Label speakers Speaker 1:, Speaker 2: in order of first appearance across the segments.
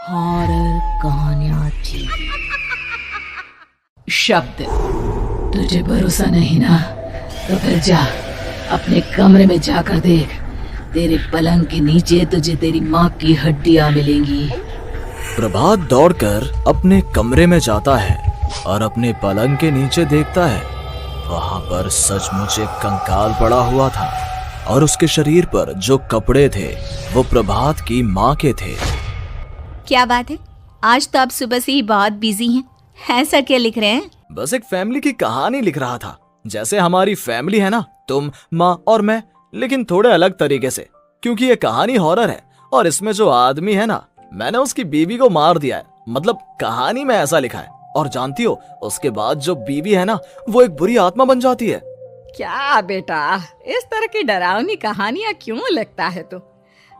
Speaker 1: Horror कहानियां थी। शब्द, तुझे भरोसा नहीं ना, तो फिर जा अपने कमरे में जाकर देख। तेरे पलंग के नीचे तुझे तेरी माँ की हड्डियां मिलेंगी।
Speaker 2: प्रभात दौड़कर अपने कमरे में जाता है और अपने पलंग के नीचे देखता है। वहां पर सचमुच एक कंकाल पड़ा हुआ था और उसके शरीर पर जो कपड़े थे वो प्रभात की माँ के थे।
Speaker 3: क्या बात है, आज तो आप सुबह से ही बहुत बिजी हैं। ऐसा क्या लिख रहे हैं?
Speaker 2: बस एक फैमिली की कहानी लिख रहा था। जैसे हमारी फैमिली है ना, तुम, माँ और मैं, लेकिन थोड़े अलग तरीके से, क्योंकि ये कहानी हॉरर है और इसमें जो आदमी है ना, मैंने उसकी बीवी को मार दिया है। मतलब कहानी में ऐसा लिखा है। और जानती हो, उसके बाद जो बीवी है ना, वो एक बुरी आत्मा बन जाती है।
Speaker 4: क्या बेटा, इस तरह की डरावनी कहानियां क्यों लिखता है तू?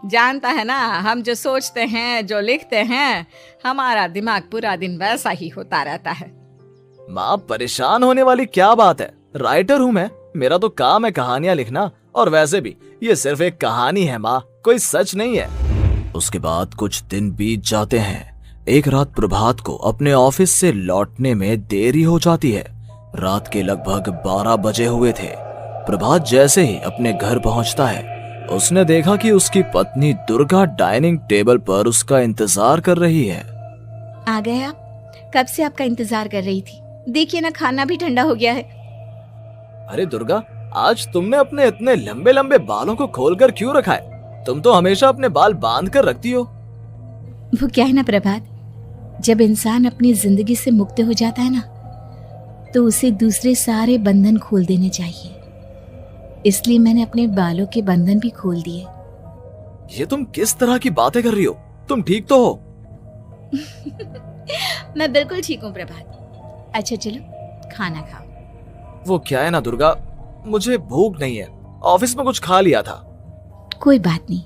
Speaker 4: जानता है ना, हम जो सोचते हैं, जो लिखते हैं, हमारा दिमाग पूरा दिन वैसा ही होता रहता है।
Speaker 2: माँ, परेशान होने वाली क्या बात है? राइटर हूँ मैं, मेरा तो काम है कहानियां लिखना। और वैसे भी ये सिर्फ एक कहानी है माँ, कोई सच नहीं है। उसके बाद कुछ दिन बीत जाते हैं। एक रात प्रभात को अपने ऑफिस से लौटने में देरी हो जाती है। रात के लगभग 12 बजे हुए थे। प्रभात जैसे ही अपने घर पहुंचता है, उसने देखा कि उसकी पत्नी दुर्गा डाइनिंग टेबल पर उसका इंतजार कर रही है।
Speaker 3: आ गए आप? कब से आपका इंतजार कर रही थी। देखिए ना, खाना भी ठंडा हो गया है।
Speaker 2: अरे दुर्गा, आज तुमने अपने इतने लंबे लंबे बालों को खोलकर क्यों रखा है? तुम तो हमेशा अपने बाल बांध कर रखती हो।
Speaker 3: वो क्या है ना प्रभात, जब इंसान अपनी जिंदगी से मुक्त हो जाता है ना, तो उसे दूसरे सारे बंधन खोल देने चाहिए। इसलिए मैंने अपने बालों के बंधन भी खोल दिए।
Speaker 2: ये तुम किस तरह की बातें कर रही हो? तुम ठीक तो हो?
Speaker 3: मैं बिल्कुल ठीक हूँ प्रभात। अच्छा चलो खाना खाओ।
Speaker 2: वो क्या है ना दुर्गा, मुझे भूख नहीं है। ऑफिस में कुछ खा लिया था।
Speaker 3: कोई बात नहीं,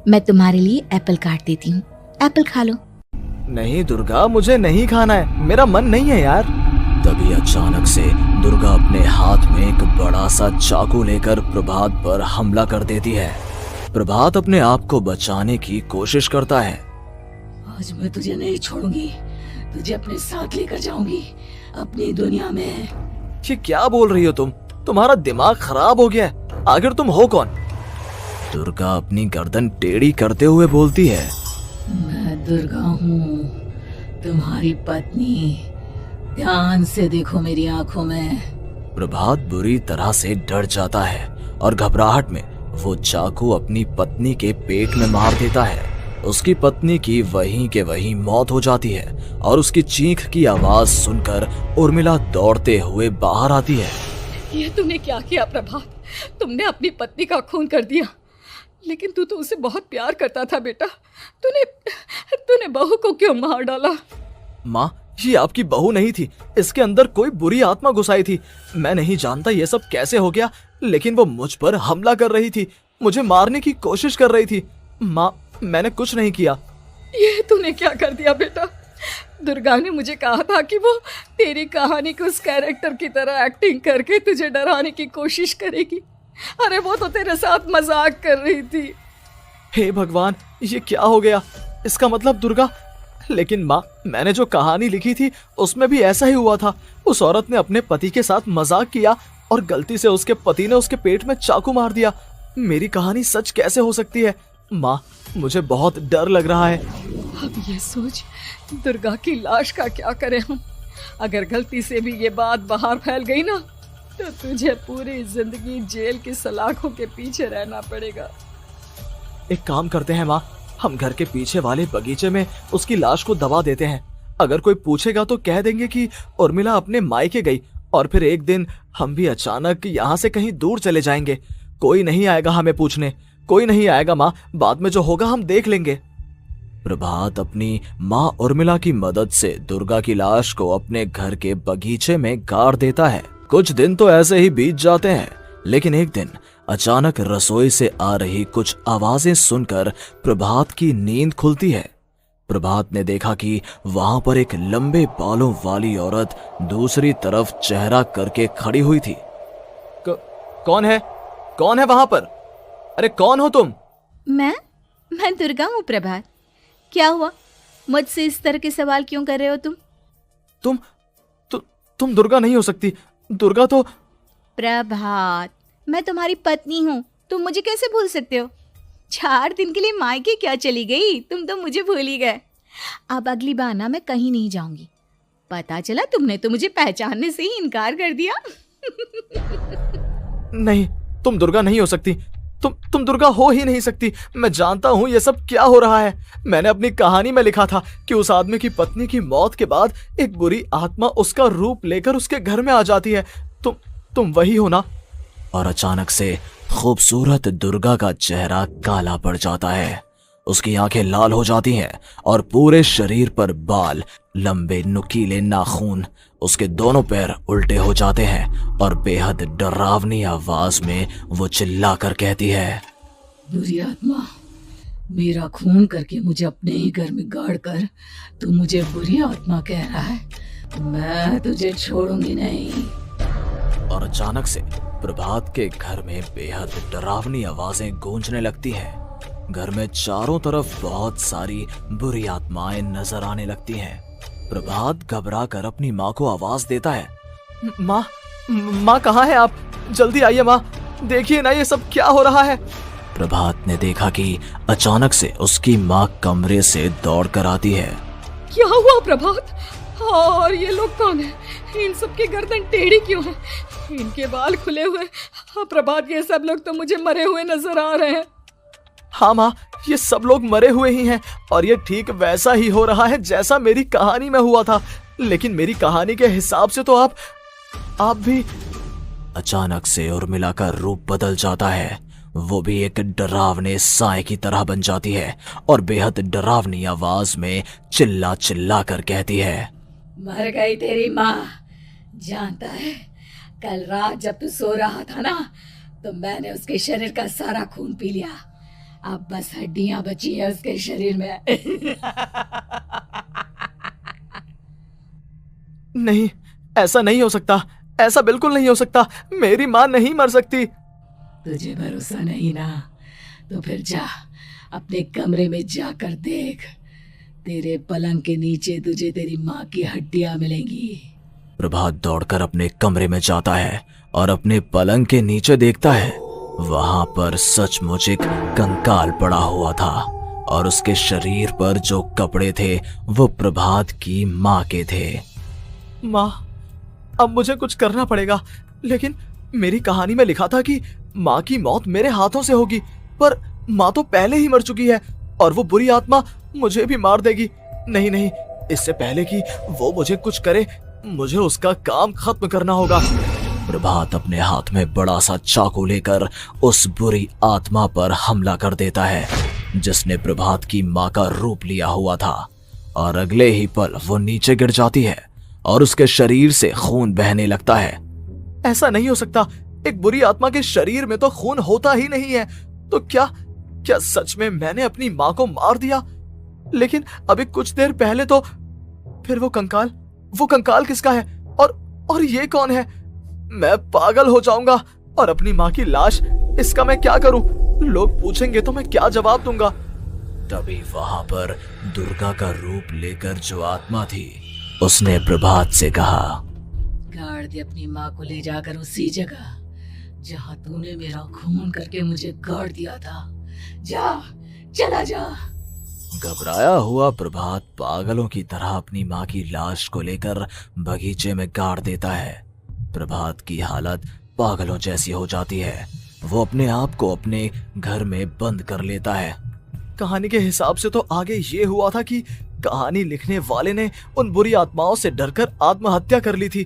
Speaker 3: मैं तुम्हारे लिए एप्पल काट देती हूँ, एप्पल खा लो।
Speaker 2: नहीं दुर्गा, मुझे नहीं खाना है, मेरा मन नहीं है यार। तभी अचानक से दुर्गा अपने हाथ में एक बड़ा सा चाकू लेकर प्रभात पर हमला कर देती है। प्रभात अपने आप को बचाने की कोशिश करता है।
Speaker 1: आज मैं तुझे नहीं छोड़ूंगी, तुझे अपने साथ लेकर जाऊंगी अपनी दुनिया में।
Speaker 2: ये क्या बोल रही हो तुम? तुम्हारा दिमाग खराब हो गया है। आखिर तुम हो कौन? दुर्गा अपनी गर्दन टेढ़ी करते हुए बोलती है,
Speaker 1: मैं दुर्गा हूँ, तुम्हारी पत्नी। ध्यान से देखो मेरी आंखों में।
Speaker 2: प्रभात बुरी तरह से डर जाता है और घबराहट में वो चाकू अपनी पत्नी के पेट में मार देता है। उसकी पत्नी की वहीं के वहीं मौत हो जाती है और उसकी चीख की आवाज सुनकर उर्मिला दौड़ते हुए बाहर आती है।
Speaker 4: ये तूने क्या किया प्रभात? तुमने अपनी पत्नी का खून कर दिया। लेकिन तू तो उसे बहुत प्यार करता था बेटा। तूने बहू को क्यों मार डाला?
Speaker 2: माँ, ये आपकी बहू नहीं थी, इसके अंदर कोई बुरी आत्मा घुसाई थी। मैं नहीं जानता ये सब कैसे हो गया, लेकिन वो मुझ पर हमला कर रही थी, मुझे मारने की कोशिश कर रही थी। माँ, मैंने कुछ नहीं किया।
Speaker 4: ये तूने क्या कर दिया बेटा? दुर्गा ने मुझे कहा था कि वो तेरी कहानी को उस कैरेक्टर की तरह एक्टिंग करके तुझे डराने की कोशिश करेगी। अरे वो तो तेरे साथ मजाक कर रही थी।
Speaker 2: हे भगवान, ये क्या हो गया? इसका मतलब दुर्गा। लेकिन माँ, मैंने जो कहानी लिखी थी उसमें भी ऐसा ही हुआ था। उस औरत ने अपने पति के साथ मजाक किया और गलती से उसके पति ने उसके पेट में चाकू मार दिया। मेरी कहानी सच कैसे हो सकती है? माँ, मुझे बहुत डर लग रहा है।
Speaker 4: अब ये सोच, दुर्गा की लाश का क्या करें हम? अगर गलती से भी ये बात बाहर फैल गई ना, तो तुझे पूरी जिंदगी जेल की सलाखों के पीछे रहना पड़ेगा।
Speaker 2: एक काम करते हैं माँ, हम घर के पीछे वाले बगीचे में उसकी लाश को दबा देते हैं। अगर कोई पूछेगा तो कह देंगे कि उर्मिला अपने मायके गई और फिर एक दिन हम भी अचानक यहाँ से कहीं दूर चले जाएंगे। कोई नहीं आएगा हमें पूछने, कोई नहीं आएगा माँ, बाद में जो होगा हम देख लेंगे। प्रभात अपनी माँ उर्मिला की मदद से दुर्गा की लाश को अपने घर के बगीचे में गाड़ देता है। कुछ दिन तो ऐसे ही बीत जाते हैं, लेकिन एक दिन अचानक रसोई से आ रही कुछ आवाजें सुनकर प्रभात की नींद खुलती है। प्रभात ने देखा कि वहां पर एक लंबे बालों वाली औरत दूसरी तरफ चेहरा करके खड़ी हुई थी। कौन है? कौन है वहां पर? अरे कौन हो तुम?
Speaker 3: मैं दुर्गा हूँ प्रभात। क्या हुआ? मुझसे इस तरह के सवाल क्यों कर रहे हो तुम?
Speaker 2: तुम दुर्गा नहीं हो सकती। दुर्गा तो
Speaker 3: प्रभात, मैं तुम्हारी पत्नी हूँ, तुम मुझे कैसे भूल सकते हो? 4 दिन के लिए मायके क्या चली गई, तुम तो मुझे भूल ही गए। अब अगली बार ना मैं कहीं नहीं जाऊंगी। पता चला तुमने तो मुझे पहचानने से ही इनकार कर दिया।
Speaker 2: नहीं, तुम दुर्गा नहीं हो सकती। तुम दुर्गा हो ही नहीं सकती। मैं जानता हूँ ये सब क्या हो रहा है। मैंने अपनी कहानी में लिखा था कि उस आदमी की पत्नी की मौत के बाद एक बुरी आत्मा उसका रूप लेकर उसके घर में आ जाती है। तुम वही हो ना? और अचानक से खूबसूरत दुर्गा का चेहरा काला पड़ जाता है। उसकी आंखें लाल हो जाती हैं और पूरे शरीर पर बाल, लंबे नुकीले नाखून, उसके दोनों पैर उल्टे हो जाते हैं और बेहद डरावनी आवाज में वो चिल्लाकर कहती है,
Speaker 1: बुरी आत्मा, मेरा खून करके मुझे अपने ही घर में गाड़ कर तू मुझे बुरी आत्मा कह रहा है? मैं तुझे छोड़ूंगी नहीं।
Speaker 2: और अचानक से प्रभात के घर में बेहद डरावनी आवाजें गूंजने लगती हैं। घर में चारों तरफ बहुत सारी बुरी आत्माएं नजर आने लगती हैं। प्रभात घबरा कर अपनी माँ को आवाज देता है, माँ कहाँ है आप? जल्दी आइए माँ, देखिए ना ये सब क्या हो रहा है। प्रभात ने देखा कि अचानक से उसकी माँ कमरे से दौड़ कर आती है।
Speaker 4: क्या हुआ प्रभात? और ये लोग कौन है? इन सब की गर्दन टेढ़ी क्यों है? इनके बाल खुले हुए। प्रभात, ये सब लोग तो मुझे मरे हुए नजर आ रहे हैं।
Speaker 2: हाँ माँ, ये सब लोग मरे हुए ही हैं और ये ठीक वैसा ही हो रहा है जैसा मेरी कहानी में हुआ था। लेकिन मेरी कहानी के हिसाब से तो आप भी। अचानक से उर्मिला का रूप बदल जाता है। वो भी एक डरावने साए की तरह बन जाती है और बेहद डरावनी आवाज में चिल्ला चिल्ला कर कहती है,
Speaker 1: मर गई तेरी माँ। जानता है, कल रात जब तू सो रहा था ना, तो मैंने उसके शरीर का सारा खून पी लिया। अब बस हड्डियां बची है उसके शरीर में।
Speaker 2: नहीं, ऐसा नहीं हो सकता। ऐसा बिल्कुल नहीं हो सकता। मेरी माँ नहीं मर सकती।
Speaker 1: तुझे भरोसा नहीं ना? तो फिर जा, अपने कमरे में जाकर देख। तेरे पलंग के नीचे तुझे तेरी माँ की हड्डियां मिलेंगी।
Speaker 2: प्रभात दौड़कर अपने कमरे में जाता है और अपने पलंग के नीचे देखता है। वहां पर सचमुच एक कंकाल पड़ा हुआ था और उसके शरीर पर जो कपड़े थे वो प्रभात की माँ के थे। माँ, अब मुझे कुछ करना पड़ेगा। लेकिन मेरी कहानी में लिखा था कि माँ की मौत मेरे हाथों से होगी, पर माँ तो पहले ही मर चुकी है और वो बुरी आत्मा मुझे भी मार देगी। नहीं नहीं, इससे पहले कि वो मुझे कुछ करे, मुझे उसका काम खत्म करना होगा। प्रभात अपने हाथ में बड़ा सा चाकू लेकर उस बुरी आत्मा पर हमला कर देता है जिसने प्रभात की माँ का रूप लिया हुआ था, और अगले ही पल वो नीचे गिर जाती है और उसके शरीर से खून बहने लगता है। ऐसा नहीं हो सकता। एक बुरी आत्मा के शरीर में तो खून होता ही नहीं है। तो क्या सच में मैंने अपनी माँ को मार दिया? लेकिन अभी कुछ देर पहले तो फिर वो कंकाल किसका है? और ये कौन है? मैं पागल हो जाऊंगा। और अपनी माँ की लाश, इसका मैं क्या करूं? लोग पूछेंगे तो मैं क्या जवाब दूंगा? तभी वहां पर दुर्गा का रूप लेकर जो आत्मा थी उसने प्रभात से कहा,
Speaker 1: गाड़ दे अपनी माँ को ले जाकर उसी जगह जहाँ तूने मेरा खून करके मुझे गाड़ दिया था। जा, चला जा।
Speaker 2: घबराया हुआ प्रभात पागलों की तरह अपनी माँ की लाश को लेकर बगीचे में गाड़ देता है। प्रभात की हालत पागलों जैसी हो जाती है। वो अपने आप को अपने घर में बंद कर लेता है। कहानी के हिसाब से तो आगे ये हुआ था कि कहानी लिखने वाले ने उन बुरी आत्माओं से डरकर आत्महत्या कर ली थी।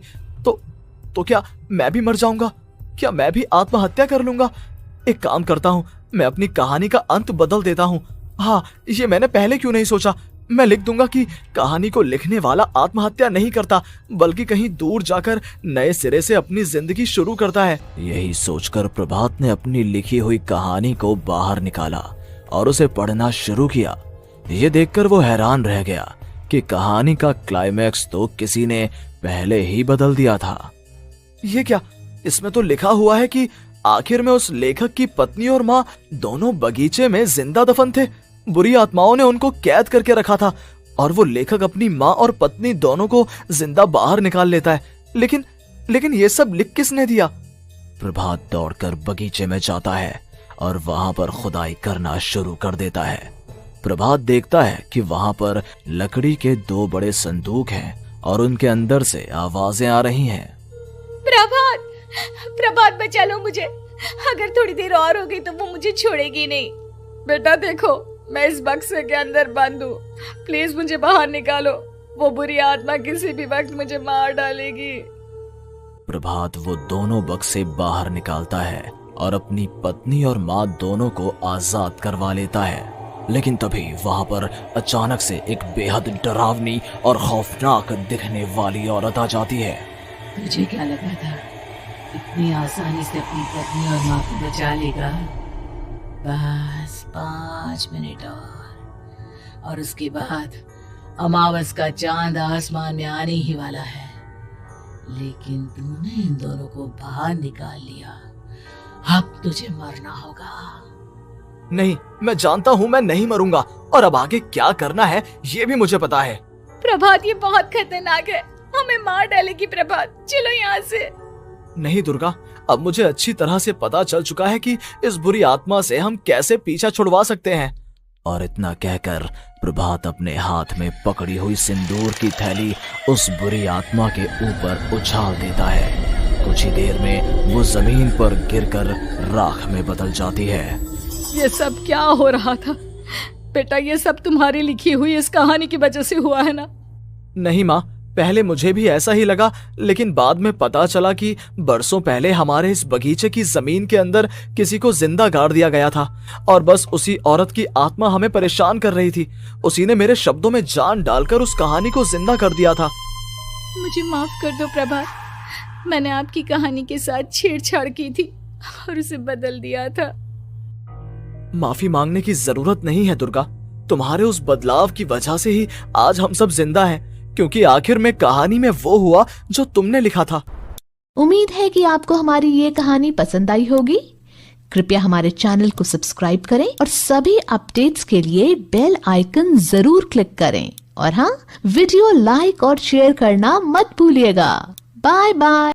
Speaker 2: तो क्या मैं भी मर जाऊंगा? क्या मैं भी आत्महत्या कर लूंगा? एक काम करता हूँ, मैं अपनी कहानी का अंत बदल देता हूँ। हाँ, ये मैंने पहले क्यों नहीं सोचा। मैं लिख दूंगा कि कहानी को लिखने वाला आत्महत्या नहीं करता, बल्कि कहीं दूर जाकर नए सिरे से अपनी जिंदगी शुरू करता है। यही सोचकर प्रभात ने अपनी लिखी हुई कहानी को बाहर निकाला और उसे पढ़ना शुरू किया। ये देखकर वो हैरान रह गया कि कहानी का क्लाइमैक्स तो किसी ने पहले ही बदल दिया था। ये क्या? इसमें तो लिखा हुआ है कि आखिर में उस लेखक की पत्नी और माँ दोनों बगीचे में जिंदा दफन थे। बुरी आत्माओं ने उनको कैद करके रखा था और वो लेखक अपनी माँ और पत्नी दोनों को जिंदा बाहर निकाल लेता है। लेकिन ये सब लिख किसने दिया? प्रभात दौड़कर बगीचे में जाता है और वहां पर खुदाई करना शुरू कर देता है। प्रभात देखता है कि वहां पर लकड़ी के 2 बड़े संदूक हैं और उनके अंदर से आवाजें आ रही हैं।
Speaker 1: प्रभात बचा लो मुझे, अगर थोड़ी देर और हो गई तो वो मुझे छोड़ेगी नहीं।
Speaker 4: बेटा देखो, मैं इस बक्से के अंदर बंद हूँ, प्लीज मुझे बाहर निकालो, वो बुरी आत्मा किसी भी वक्त मुझे मार डालेगी।
Speaker 2: प्रभात वो दोनों बक्से बाहर निकालता है और अपनी पत्नी और माँ दोनों को आजाद करवा लेता है। लेकिन तभी वहां पर अचानक से एक बेहद डरावनी और खौफनाक दिखने वाली औरत आ जाती है।
Speaker 1: तुझे क्या लगा था इतनी आसानी से अपनी पत्नी और माँ को बचा लेगा? बस 5 मिनट और उसके बाद अमावस का चांद आसमान में आने ही वाला है। लेकिन तूने इन दोनों को बाहर निकाल लिया, अब तुझे मरना होगा।
Speaker 2: नहीं, मैं जानता हूँ मैं नहीं मरूंगा, और अब आगे क्या करना है ये भी मुझे पता है।
Speaker 4: प्रभात, ये बहुत खतरनाक है, हमें मार डालेगी प्रभात, चलो यहाँ से।
Speaker 2: नहीं दुर्गा, अब मुझे अच्छी तरह से पता चल चुका है कि इस बुरी आत्मा से हम कैसे पीछा छुड़वा सकते हैं। और इतना कहकर प्रभात अपने हाथ में पकड़ी हुई सिंदूर की थैली उस बुरी आत्मा के ऊपर उछाल देता है। कुछ ही देर में वो जमीन पर गिरकर राख में बदल जाती है।
Speaker 4: ये सब क्या हो रहा था बेटा? ये सब तुम्हारी लिखी हुई इस कहानी की वजह से हुआ है ना?
Speaker 2: नहीं माँ, पहले मुझे भी ऐसा ही लगा, लेकिन बाद में पता चला कि बरसों पहले हमारे इस बगीचे की जमीन के अंदर किसी को जिंदा गाड़ दिया गया था और बस उसी औरत की आत्मा हमें परेशान कर रही थी। उसी ने मेरे शब्दों में जान डालकर उस कहानी को जिंदा कर दिया था।
Speaker 4: मुझे माफ कर दो प्रभात, मैंने आपकी कहानी के साथ छेड़छाड़ की थी और उसे बदल दिया था।
Speaker 2: माफी मांगने की जरूरत नहीं है दुर्गा, तुम्हारे उस बदलाव की वजह से ही आज हम सब जिंदा हैं, क्योंकि आखिर में कहानी में वो हुआ जो तुमने लिखा था।
Speaker 3: उम्मीद है कि आपको हमारी ये कहानी पसंद आई होगी। कृपया हमारे चैनल को सब्सक्राइब करें और सभी अपडेट्स के लिए बेल आइकन जरूर क्लिक करें। और हाँ, वीडियो लाइक और शेयर करना मत भूलिएगा। Bye bye.